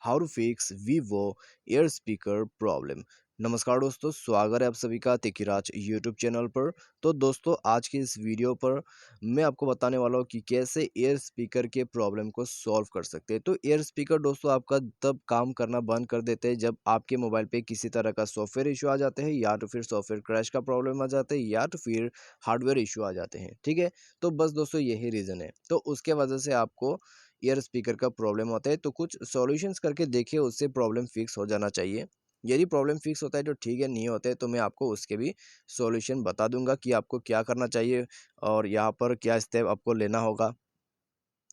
How to fix Vivo air speaker problem. नमस्कार दोस्तों, स्वागत है आप सभी का तिकिराज यूट्यूब चैनल पर। तो दोस्तों, आज की इस वीडियो पर मैं आपको बताने वाला हूँ कि कैसे एयर स्पीकर के प्रॉब्लम को सॉल्व कर सकते हैं। तो एयर स्पीकर दोस्तों आपका तब काम करना बंद कर देते हैं जब आपके मोबाइल पे किसी तरह का सॉफ्टवेयर इशू आ जाते हैं, या तो फिर सॉफ्टवेयर क्रैश का प्रॉब्लम आ जाता है, या तो फिर हार्डवेयर इशू आ जाते हैं। ठीक है, तो बस दोस्तों यही रीज़न है। तो उसके वजह से आपको ईयर स्पीकर का प्रॉब्लम होता है, तो कुछ सॉल्यूशंस करके देखिए, उससे प्रॉब्लम फिक्स हो जाना चाहिए। यदि प्रॉब्लम फिक्स होता है तो ठीक है, नहीं होता है तो मैं आपको उसके भी सॉल्यूशन बता दूंगा कि आपको क्या करना चाहिए और यहाँ पर क्या स्टेप आपको लेना होगा।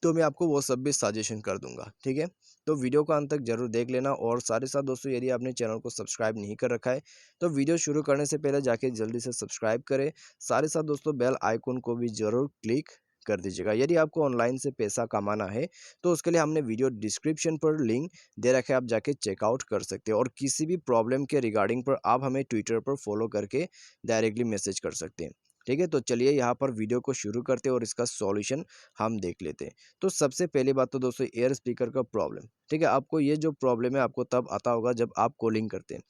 तो मैं आपको वो सब भी सजेशन कर दूंगा। ठीक है, तो वीडियो को अंत तक जरूर देख लेना। और साथ ही साथ दोस्तों, यदि आपने चैनल को सब्सक्राइब नहीं कर रखा है तो वीडियो शुरू करने से पहले जाके जल्दी से सब्सक्राइब करें। साथ ही साथ दोस्तों, बेल आइकन को भी जरूर क्लिक कर दीजिएगा। यदि आपको ऑनलाइन से पैसा कमाना है तो उसके लिए हमने वीडियो डिस्क्रिप्शन पर लिंक दे रखा है, आप जाके चेकआउट कर सकते हैं। और किसी भी प्रॉब्लम के रिगार्डिंग पर आप हमें ट्विटर पर फॉलो करके डायरेक्टली मैसेज कर सकते हैं। ठीक है, तो चलिए यहाँ पर वीडियो को शुरू करते हैं और इसका सॉल्यूशन हम देख लेते हैं। तो सबसे पहली बात तो दोस्तों, एयर स्पीकर का प्रॉब्लम। ठीक है, आपको ये जो प्रॉब्लम है आपको तब आता होगा जब आप कॉलिंग करते हैं।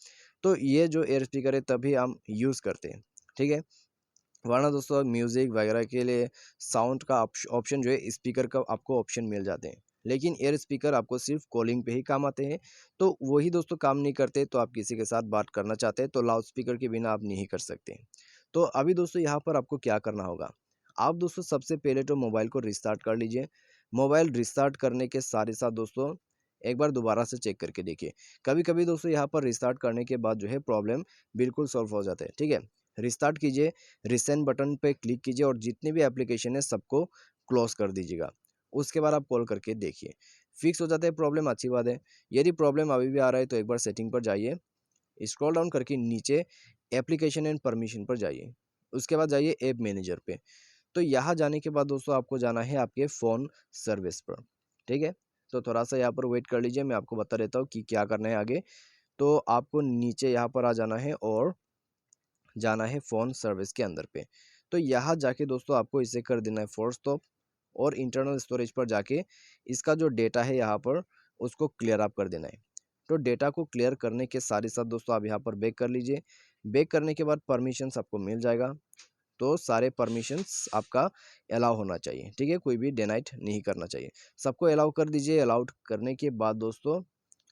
तो ये जो एयर स्पीकर है तभी हम यूज़ करते हैं। ठीक है, वरना दोस्तों म्यूजिक वगैरह के लिए साउंड का ऑप्शन जो है स्पीकर का आपको ऑप्शन मिल जाते हैं, लेकिन एयर स्पीकर आपको सिर्फ कॉलिंग पे ही काम आते हैं। तो वही दोस्तों काम नहीं करते, तो आप किसी के साथ बात करना चाहते हैं तो लाउड स्पीकर के बिना आप नहीं कर सकते। तो अभी दोस्तों यहाँ पर आपको क्या करना होगा, आप दोस्तों सबसे पहले तो मोबाइल को रिस्टार्ट कर लीजिए। मोबाइल रिस्टार्ट करने के साथ ही साथ दोस्तों एक बार दोबारा से चेक करके देखिए। कभी कभी दोस्तों यहाँ पर रिस्टार्ट करने के बाद जो है प्रॉब्लम बिल्कुल सॉल्व हो जाता है। ठीक है, रिस्टार्ट कीजिए, रिसेंट बटन पे क्लिक कीजिए और जितनी भी एप्लीकेशन है सबको क्लोज कर दीजिएगा। उसके बाद आप कॉल करके देखिए, फिक्स हो जाता है प्रॉब्लम, अच्छी बात है। यदि प्रॉब्लम अभी भी आ रहा है तो एक बार सेटिंग पर जाइए, स्क्रॉल डाउन करके नीचे एप्लीकेशन एंड परमिशन पर जाइए, उसके बाद जाइए ऐप मैनेजर पे। तो यहाँ जाने के बाद दोस्तों आपको जाना है आपके फ़ोन सर्विस पर। ठीक है, तो थोड़ा सा यहाँ पर वेट कर लीजिए, मैं आपको बता देता हूँ कि क्या करना है आगे। तो आपको नीचे यहाँ पर आ जाना है और जाना है फ़ोन सर्विस के अंदर पे। तो यहाँ जाके दोस्तों आपको इसे कर देना है फोर्स स्टॉप, और इंटरनल स्टोरेज पर जाके इसका जो डेटा है यहाँ पर उसको क्लियर अप कर देना है। तो डेटा को क्लियर करने के साथ ही साथ दोस्तों आप यहाँ पर बैक कर लीजिए। बैक करने के बाद परमिशंस आपको मिल जाएगा। तो सारे परमिशंस आपका अलाउ होना चाहिए। ठीक है, कोई भी डिनाइट नहीं करना चाहिए, सबको अलाउ कर दीजिए। अलाउड करने के बाद दोस्तों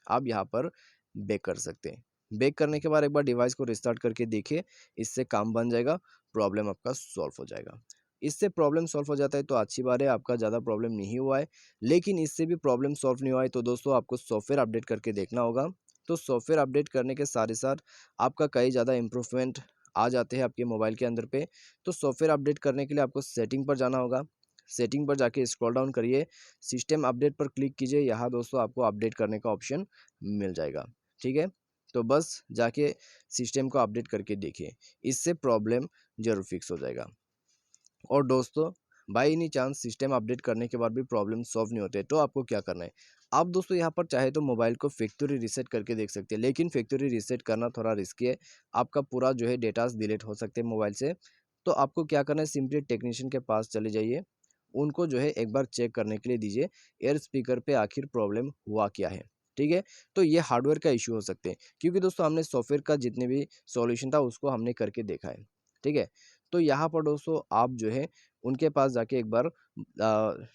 आप यहाँ पर बेक कर सकते हैं। बेक करने के बाद एक बार डिवाइस को रिस्टार्ट करके देखिए, इससे काम बन जाएगा, प्रॉब्लम आपका सॉल्व हो जाएगा। इससे प्रॉब्लम सॉल्व हो जाता है तो अच्छी बात है, आपका ज़्यादा प्रॉब्लम नहीं हुआ है। लेकिन इससे भी प्रॉब्लम सॉल्व नहीं हुआ है तो दोस्तों आपको सॉफ्टवेयर अपडेट करके देखना होगा। तो सॉफ्टवेयर अपडेट करने के साथ ही साथ आपका कई ज़्यादा इम्प्रूवमेंट आ जाते हैं आपके मोबाइल के अंदर पे। तो सॉफ्टवेयर अपडेट करने के लिए आपको सेटिंग पर जाना होगा। सेटिंग पर जाके स्क्रॉल डाउन करिए, सिस्टम अपडेट पर क्लिक कीजिए। यहाँ दोस्तों आपको अपडेट करने का ऑप्शन मिल जाएगा। ठीक है, तो बस जाके सिस्टम को अपडेट करके देखिए, इससे प्रॉब्लम जरूर फिक्स हो जाएगा। और दोस्तों, by any chance system update करने के बाद भी प्रॉब्लम सॉल्व नहीं होते तो आपको क्या करना है, आप दोस्तों यहाँ पर चाहे तो मोबाइल को फैक्ट्री रीसेट करके देख सकते हैं, लेकिन फैक्ट्री रीसेट करना थोड़ा रिस्की है। आपका पूरा जो है डेटास डिलीट हो सकते हैं मोबाइल से। तो आपको क्या करना है, सिंपली टेक्नीशियन के पास चले जाइए, उनको जो है एक बार चेक करने के लिए दीजिए एयर स्पीकर पे आखिर प्रॉब्लम हुआ क्या है। ठीक है, तो ये हार्डवेयर का इशू हो सकते हैं, क्योंकि दोस्तों हमने सॉफ्टवेयर का जितने भी सॉल्यूशन था उसको हमने करके देखा है। ठीक है, तो यहाँ पर दोस्तों आप जो है उनके पास जाके एक बार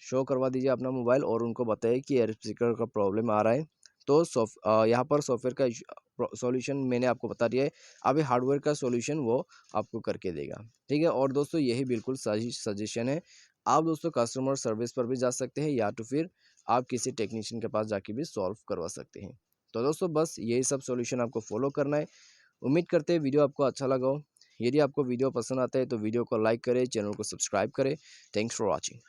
शो करवा दीजिए अपना मोबाइल, और उनको बताइए कि एयर स्पीकर का प्रॉब्लम आ रहा है। तो यहाँ पर सॉफ्टवेयर का सॉल्यूशन मैंने आपको बता दिया है, अभी हार्डवेयर का सॉल्यूशन वो आपको करके देगा। ठीक है, और दोस्तों यही बिल्कुल सही सजेशन है। आप दोस्तों कस्टमर सर्विस पर भी जा सकते हैं, या तो फिर आप किसी टेक्नीशियन के पास जाके भी सॉल्व करवा सकते हैं। तो दोस्तों बस यही सब सॉल्यूशन आपको फॉलो करना है। उम्मीद करते हैं वीडियो आपको अच्छा लगा हो। यदि आपको वीडियो पसंद आता है तो वीडियो को लाइक करें, चैनल को सब्सक्राइब करें। Thanks for watching.